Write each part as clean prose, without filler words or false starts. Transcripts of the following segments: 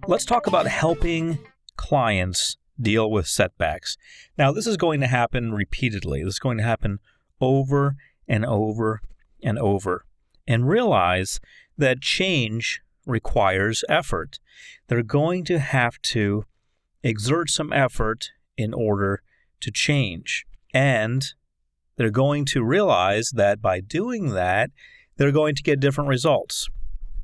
Let's talk about helping clients deal with setbacks. Now, this is going to happen repeatedly. This is going to happen over and over and over. And realize that change requires effort. They're going to have to exert some effort in order to change. And they're going to realize that by doing that, they're going to get different results.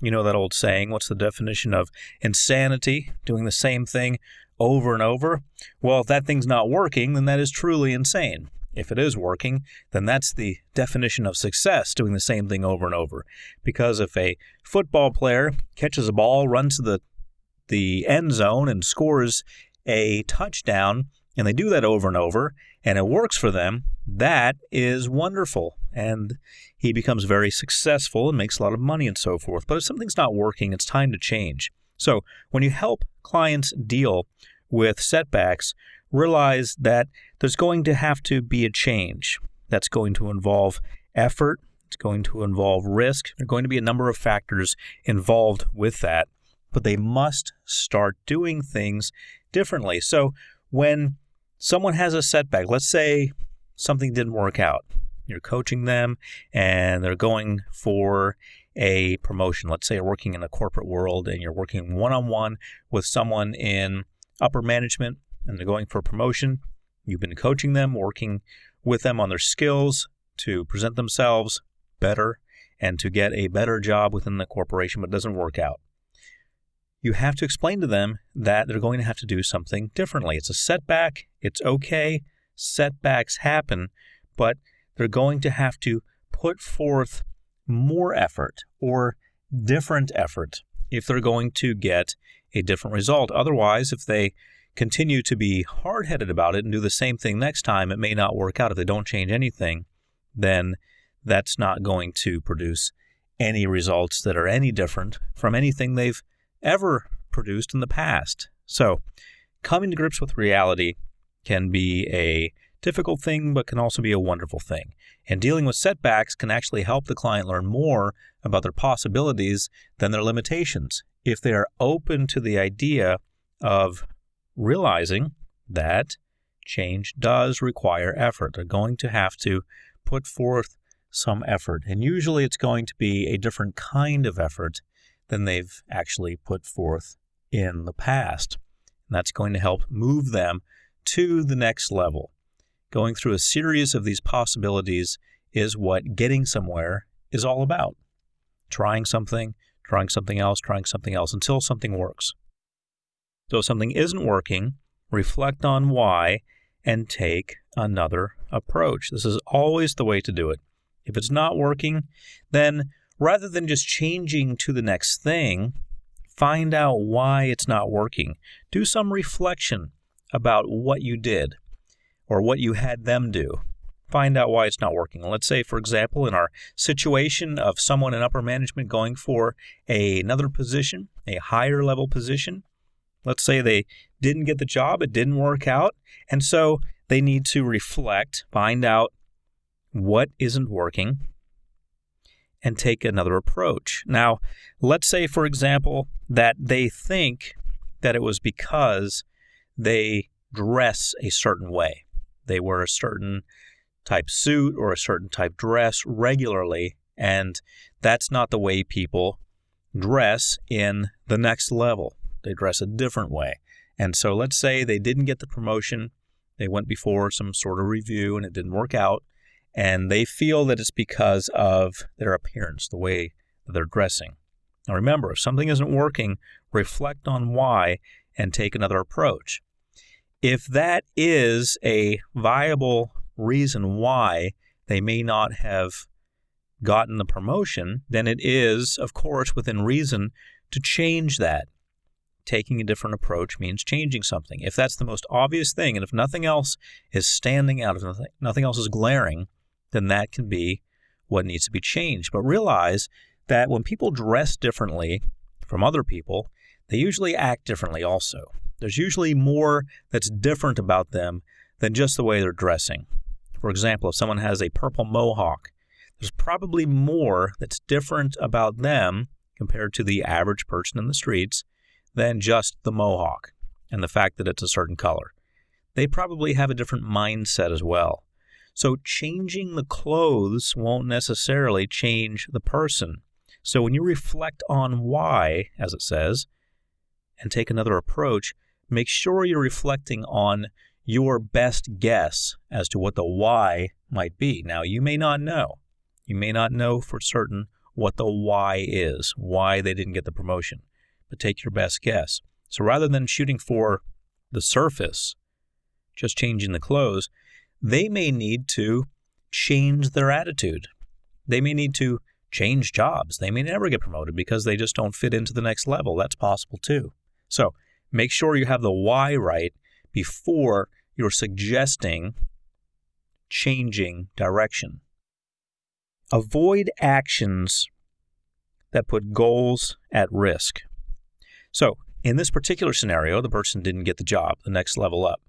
You know that old saying, what's the definition of insanity? Doing the same thing over and over? Well, if that thing's not working, then that is truly insane. If it is working, then that's the definition of success, doing the same thing over and over. Because if a football player catches a ball, runs to the end zone and scores a touchdown, and they do that over and over, and it works for them, that is wonderful. And he becomes very successful and makes a lot of money and so forth. But if something's not working, it's time to change. So when you help clients deal with setbacks, realize that there's going to have to be a change. That's going to involve effort. It's going to involve risk. There are going to be a number of factors involved with that, but they must start doing things differently. So when someone has a setback, let's say something didn't work out. You're coaching them and they're going for a promotion. Let's say you're working in the corporate world and you're working one-on-one with someone in upper management and they're going for a promotion. You've been coaching them, working with them on their skills to present themselves better and to get a better job within the corporation, but it doesn't work out. You have to explain to them that they're going to have to do something differently. It's a setback. It's okay. Setbacks happen, but they're going to have to put forth more effort or different effort if they're going to get a different result. Otherwise, if they continue to be hard-headed about it and do the same thing next time, it may not work out. If they don't change anything, then that's not going to produce any results that are any different from anything they've ever produced in the past. So coming to grips with reality can be a difficult thing, but can also be a wonderful thing. And dealing with setbacks can actually help the client learn more about their possibilities than their limitations, if they are open to the idea of realizing that change does require effort. They're going to have to put forth some effort. And usually it's going to be a different kind of effort than they've actually put forth in the past. And that's going to help move them to the next level. Going through a series of these possibilities is what getting somewhere is all about. Trying something else, until something works. So if something isn't working, reflect on why and take another approach. This is always the way to do it. If it's not working, then rather than just changing to the next thing, find out why it's not working. Do some reflection about what you did or what you had them do. Find out why it's not working. Let's say, for example, in our situation of someone in upper management going for another position, a higher level position, let's say they didn't get the job, it didn't work out, and so they need to reflect, find out what isn't working, and take another approach. Now, let's say, for example, that they think that it was because they dress a certain way. They wear a certain type suit or a certain type dress regularly, and that's not the way people dress in the next level. They dress a different way. And so let's say they didn't get the promotion. They went before some sort of review and it didn't work out. And they feel that it's because of their appearance, the way that they're dressing. Now remember, if something isn't working, reflect on why and take another approach. If that is a viable reason why they may not have gotten the promotion, then it is, of course, within reason to change that. Taking a different approach means changing something. If that's the most obvious thing, and if nothing else is standing out, if nothing else is glaring, then that can be what needs to be changed. But realize that when people dress differently from other people, they usually act differently also. There's usually more that's different about them than just the way they're dressing. For example, if someone has a purple mohawk, there's probably more that's different about them compared to the average person in the streets than just the mohawk and the fact that it's a certain color. They probably have a different mindset as well. So changing the clothes won't necessarily change the person. So when you reflect on why, as it says, and take another approach, make sure you're reflecting on your best guess as to what the why might be. Now, you may not know. You may not know for certain what the why is, why they didn't get the promotion, but take your best guess. So rather than shooting for the surface, just changing the clothes, they may need to change their attitude. They may need to change jobs. They may never get promoted because they just don't fit into the next level. That's possible too. So make sure you have the why right before you're suggesting changing direction. Avoid actions that put goals at risk. So in this particular scenario, the person didn't get the job, the next level up.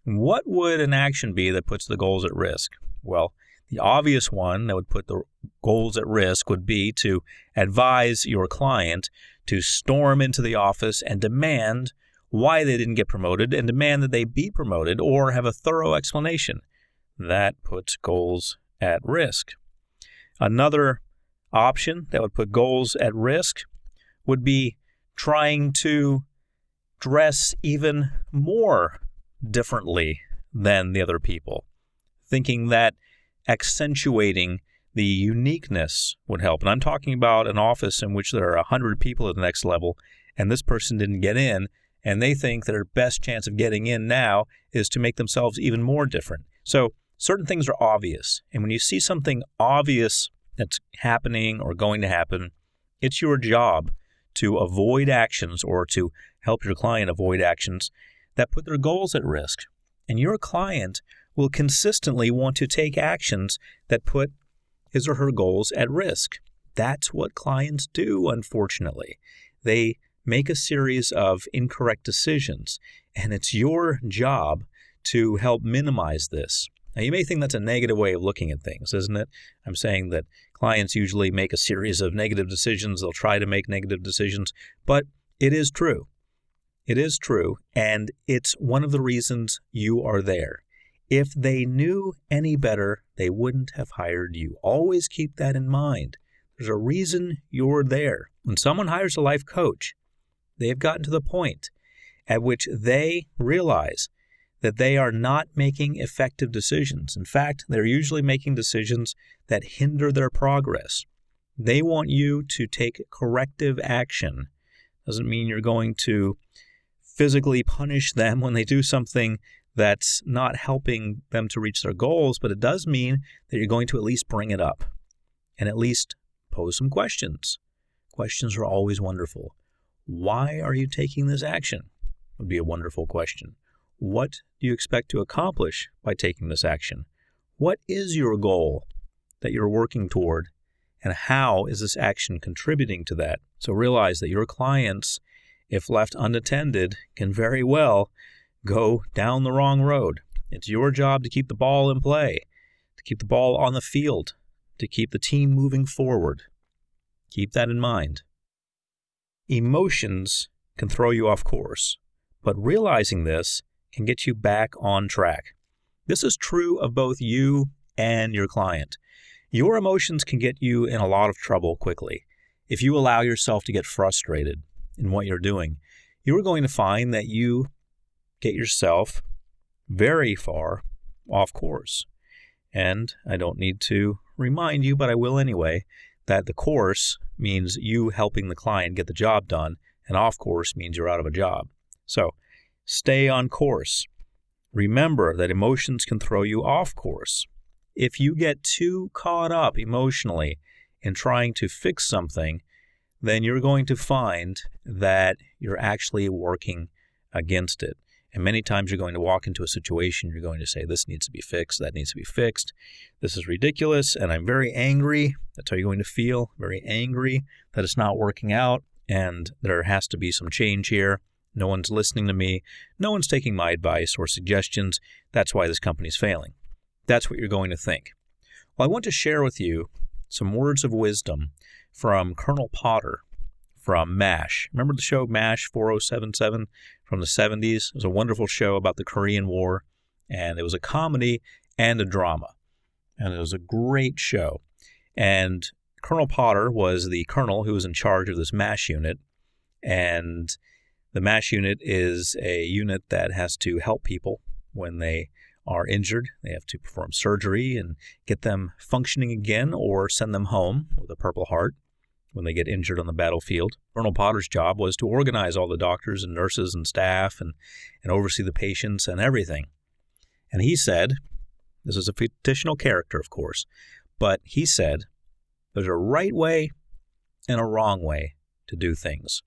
What would an action be that puts the goals at risk? Well, the obvious one that would put the goals at risk would be to advise your client to storm into the office and demand why they didn't get promoted and demand that they be promoted or have a thorough explanation. That puts goals at risk. Another option that would put goals at risk would be trying to dress even more differently than the other people, thinking that accentuating the uniqueness would help. And I'm talking about an office in which there are 100 people at the next level, and this person didn't get in, and they think that their best chance of getting in now is to make themselves even more different. So certain things are obvious, and when you see something obvious that's happening or going to happen, it's your job to avoid actions or to help your client avoid actions that put their goals at risk. And your client will consistently want to take actions that put his or her goals at risk. That's what clients do, unfortunately. They make a series of incorrect decisions, and it's your job to help minimize this. Now, you may think that's a negative way of looking at things, isn't it? I'm saying that clients usually make a series of negative decisions. They'll try to make negative decisions, but it is true. It is true, and it's one of the reasons you are there. If they knew any better, they wouldn't have hired you. Always keep that in mind. There's a reason you're there. When someone hires a life coach, they have gotten to the point at which they realize that they are not making effective decisions. In fact, they're usually making decisions that hinder their progress. They want you to take corrective action. Doesn't mean you're going to physically punish them when they do something that's not helping them to reach their goals, but it does mean that you're going to at least bring it up and at least pose some questions. Questions are always wonderful. Why are you taking this action? Would be a wonderful question. What do you expect to accomplish by taking this action? What is your goal that you're working toward, and how is this action contributing to that? So realize that your clients, if left unattended, can very well go down the wrong road. It's your job to keep the ball in play, to keep the ball on the field, to keep the team moving forward. Keep that in mind. Emotions can throw you off course, but realizing this can get you back on track. This is true of both you and your client. Your emotions can get you in a lot of trouble quickly. If you allow yourself to get frustrated in what you're doing, you're going to find that you get yourself very far off course. And I don't need to remind you, but I will anyway, that the course means you helping the client get the job done, and off course means you're out of a job. So stay on course. Remember that emotions can throw you off course. If you get too caught up emotionally in trying to fix something, then you're going to find that you're actually working against it. And many times you're going to walk into a situation, you're going to say, this needs to be fixed, that needs to be fixed. This is ridiculous, and I'm very angry. That's how you're going to feel, very angry that it's not working out, and there has to be some change here. No one's listening to me. No one's taking my advice or suggestions. That's why this company's failing. that's what you're going to think. Well, I want to share with you some words of wisdom from Colonel Potter from MASH. Remember the show MASH 4077 from the 70s? It was a wonderful show about the Korean War, and it was a comedy and a drama. And it was a great show. And Colonel Potter was the colonel who was in charge of this MASH unit. And the MASH unit is a unit that has to help people when they are injured. They have to perform surgery and get them functioning again or send them home with a Purple Heart when they get injured on the battlefield. Colonel Potter's job was to organize all the doctors and nurses and staff and oversee the patients and everything. And he said, this is a fictional character, of course, but he said, there's a right way and a wrong way to do things.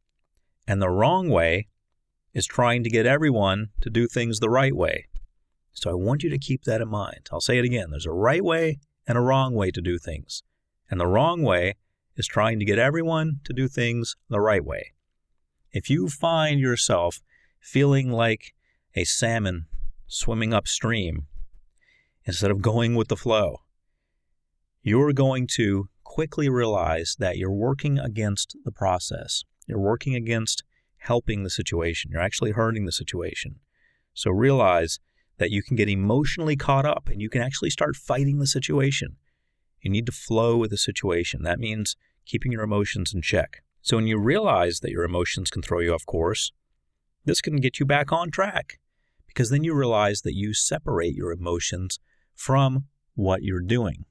And the wrong way is trying to get everyone to do things the right way. So I want you to keep that in mind. I'll say it again. There's a right way and a wrong way to do things. And the wrong way is trying to get everyone to do things the right way. If you find yourself feeling like a salmon swimming upstream instead of going with the flow, you're going to quickly realize that you're working against the process. You're working against helping the situation. You're actually hurting the situation. So realize that you can get emotionally caught up and you can actually start fighting the situation. You need to flow with the situation. That means keeping your emotions in check. So when you realize that your emotions can throw you off course, this can get you back on track, because then you realize that you separate your emotions from what you're doing.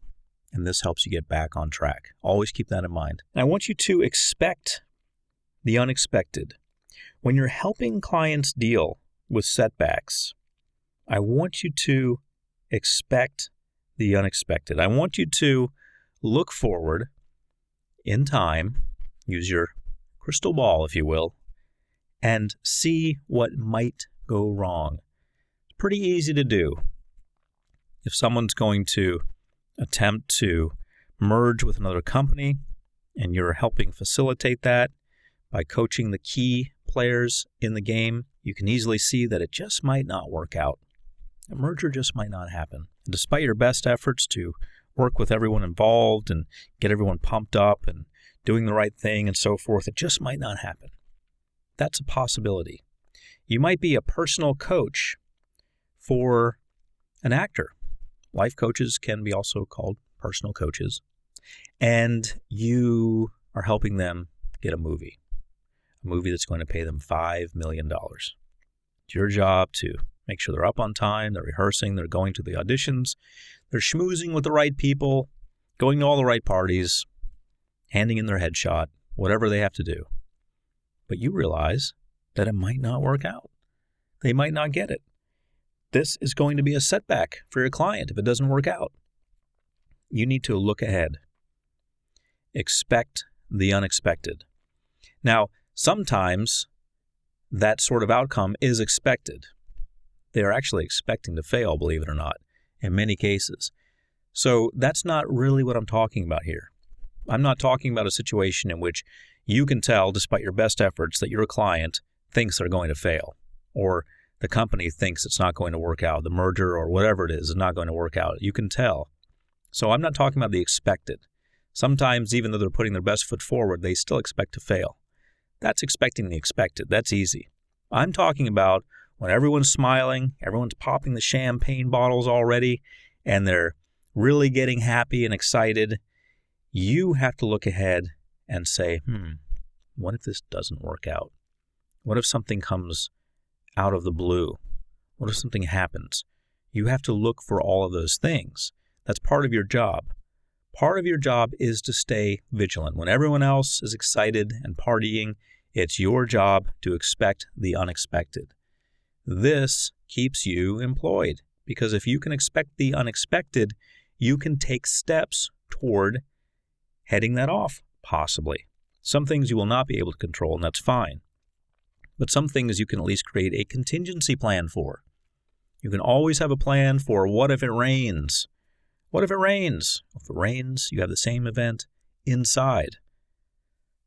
And this helps you get back on track. Always keep that in mind. And I want you to expect the unexpected. When you're helping clients deal with setbacks, I want you to expect the unexpected. I want you to look forward in time, use your crystal ball, if you will, and see what might go wrong. It's pretty easy to do. If someone's going to attempt to merge with another company and you're helping facilitate that by coaching the key players in the game, you can easily see that it just might not work out. A merger just might not happen. And despite your best efforts to work with everyone involved and get everyone pumped up and doing the right thing and so forth, it just might not happen. That's a possibility. You might be a personal coach for an actor. Life coaches can be also called personal coaches. And you are helping them get a movie that's going to pay them $5 million. It's your job to make sure they're up on time, they're rehearsing, they're going to the auditions, they're schmoozing with the right people, going to all the right parties, handing in their headshot, whatever they have to do. But you realize that it might not work out. They might not get it. This is going to be a setback for your client if it doesn't work out. You need to look ahead. Expect the unexpected. Now, sometimes that sort of outcome is expected. They are actually expecting to fail, believe it or not, in many cases. So that's not really what I'm talking about here. I'm not talking about a situation in which you can tell, despite your best efforts, that your client thinks they're going to fail, or the company thinks it's not going to work out, the merger or whatever it is not going to work out. You can tell. So I'm not talking about the expected. Sometimes, even though they're putting their best foot forward, they still expect to fail. That's expecting the expected. That's easy. I'm talking about when everyone's smiling, everyone's popping the champagne bottles already, and they're really getting happy and excited. You have to look ahead and say, what if this doesn't work out? What if something comes out of the blue? What if something happens? You have to look for all of those things. That's part of your job. Part of your job is to stay vigilant. When everyone else is excited and partying, it's your job to expect the unexpected. This keeps you employed, because if you can expect the unexpected, you can take steps toward heading that off, possibly. Some things you will not be able to control, and that's fine. But some things you can at least create a contingency plan for. You can always have a plan for what if it rains? What if it rains? If it rains, you have the same event inside.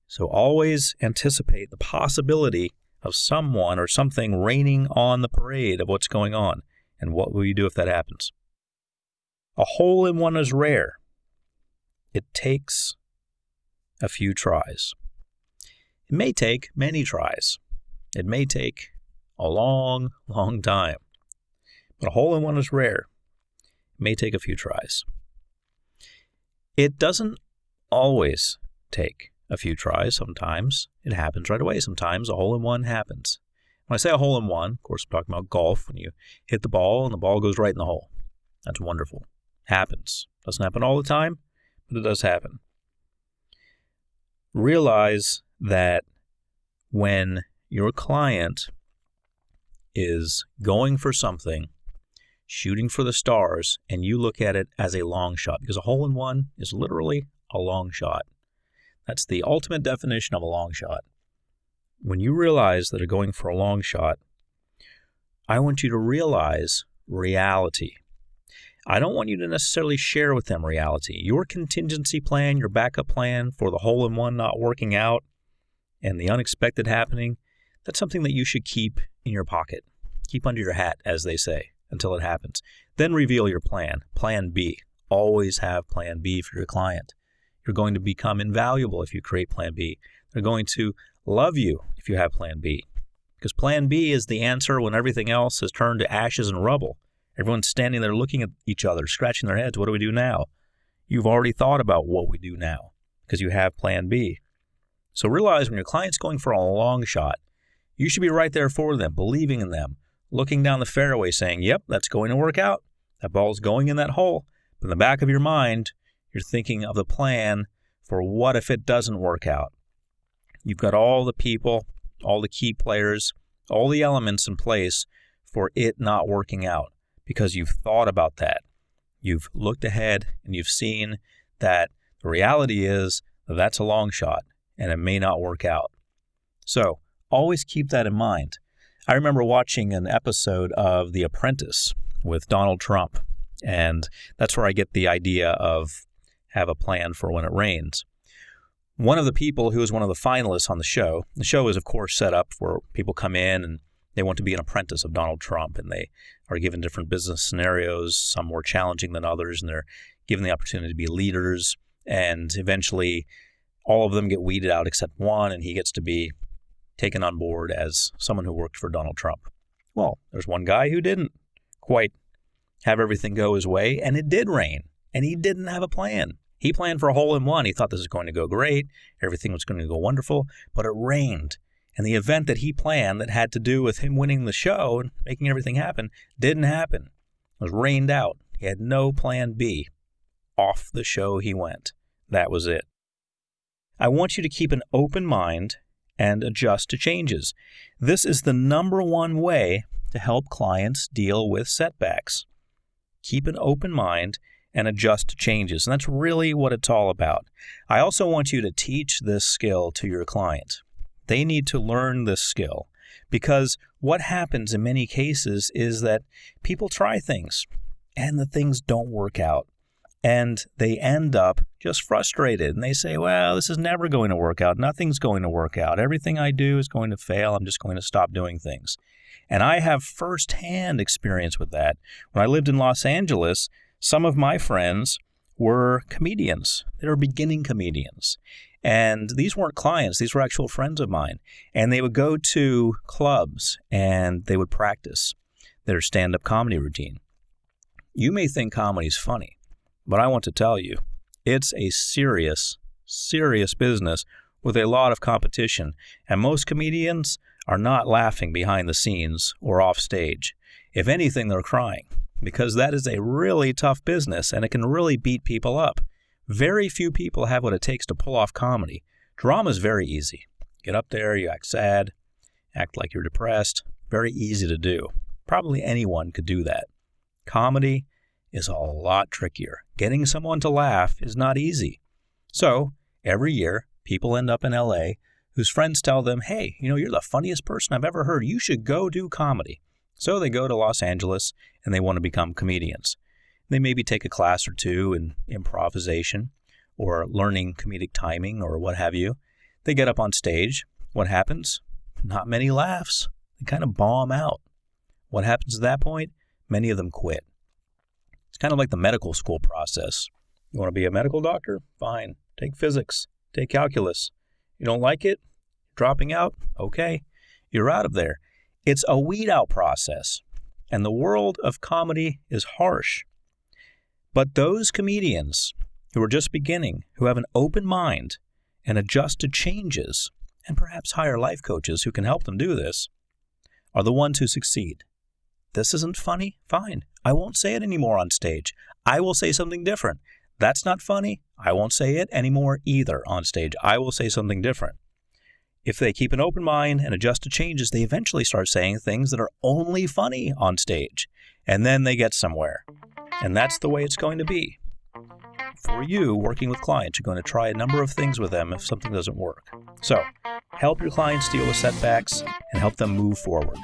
So always anticipate the possibility of someone or something raining on the parade of what's going on. And what will you do if that happens? A hole-in-one is rare. It takes a few tries. It may take many tries. It may take a long, long time. But a hole-in-one is rare. It may take a few tries. It doesn't always take a few tries. Sometimes it happens right away. Sometimes a hole-in-one happens. When I say a hole-in-one, of course, I'm talking about golf, when you hit the ball and the ball goes right in the hole. That's wonderful. Happens. Doesn't happen all the time, but it does happen. Realize that when your client is going for something, shooting for the stars, and you look at it as a long shot, because a hole-in-one is literally a long shot. That's the ultimate definition of a long shot. When you realize that they're going for a long shot, I want you to realize reality. I don't want you to necessarily share with them reality. Your contingency plan, your backup plan for the hole-in-one not working out and the unexpected happening, that's something that you should keep in your pocket. Keep under your hat, as they say, until it happens. Then reveal your plan. Plan B. Always have Plan B for your client. You're going to become invaluable if you create Plan B. They're going to love you if you have Plan B. Because Plan B is the answer when everything else has turned to ashes and rubble. Everyone's standing there looking at each other, scratching their heads. What do we do now? You've already thought about what we do now because you have Plan B. So realize when your client's going for a long shot, you should be right there for them, believing in them, looking down the fairway saying, yep, that's going to work out. That ball's going in that hole. But in the back of your mind, you're thinking of the plan for what if it doesn't work out. You've got all the people, all the key players, all the elements in place for it not working out because you've thought about that. You've looked ahead and you've seen that the reality is that that's a long shot and it may not work out. So always keep that in mind. I remember watching an episode of The Apprentice with Donald Trump, and that's where I get the idea of have a plan for when it rains. One of the people who was one of the finalists on the show is, of course, set up where people come in and they want to be an apprentice of Donald Trump, and they are given different business scenarios, some more challenging than others, and they're given the opportunity to be leaders, and eventually all of them get weeded out except one, and he gets to be taken on board as someone who worked for Donald Trump. Well, there's one guy who didn't quite have everything go his way, and it did rain, and he didn't have a plan. He planned for a hole-in-one. He thought this was going to go great. Everything was going to go wonderful, but it rained. And the event that he planned that had to do with him winning the show and making everything happen didn't happen. It was rained out. He had no plan B. Off the show he went. That was it. I want you to keep an open mind and adjust to changes. This is the number one way to help clients deal with setbacks. Keep an open mind and adjust to changes. And that's really what it's all about. I also want you to teach this skill to your client. They need to learn this skill because what happens in many cases is that people try things and the things don't work out. And they end up just frustrated. And they say, well, this is never going to work out. Nothing's going to work out. Everything I do is going to fail. I'm just going to stop doing things. And I have firsthand experience with that. When I lived in Los Angeles, some of my friends were comedians. They were beginning comedians. And these weren't clients. These were actual friends of mine. And they would go to clubs and they would practice their stand-up comedy routine. You may think comedy's funny, but I want to tell you, it's a serious, serious business with a lot of competition. And most comedians are not laughing behind the scenes or off stage. If anything, they're crying because that is a really tough business and it can really beat people up. Very few people have what it takes to pull off comedy. Drama is very easy. Get up there, you act sad, act like you're depressed. Very easy to do. Probably anyone could do that. Comedy is a lot trickier. Getting someone to laugh is not easy. So, every year, people end up in LA whose friends tell them, hey, you're the funniest person I've ever heard. You should go do comedy. So they go to Los Angeles and they want to become comedians. They maybe take a class or two in improvisation or learning comedic timing or what have you. They get up on stage. What happens? Not many laughs. They kind of bomb out. What happens at that point? Many of them quit. It's kind of like the medical school process. You want to be a medical doctor? Fine. Take physics. Take calculus. You don't like it? Dropping out? Okay. You're out of there. It's a weed-out process. And the world of comedy is harsh. But those comedians who are just beginning, who have an open mind and adjust to changes, and perhaps hire life coaches who can help them do this, are the ones who succeed. This isn't funny? Fine. I won't say it anymore on stage. I will say something different. That's not funny? I won't say it anymore either on stage. I will say something different. If they keep an open mind and adjust to changes, they eventually start saying things that are only funny on stage. And then they get somewhere. And that's the way it's going to be. For you, working with clients, you're going to try a number of things with them if something doesn't work. So, help your clients deal with setbacks and help them move forward.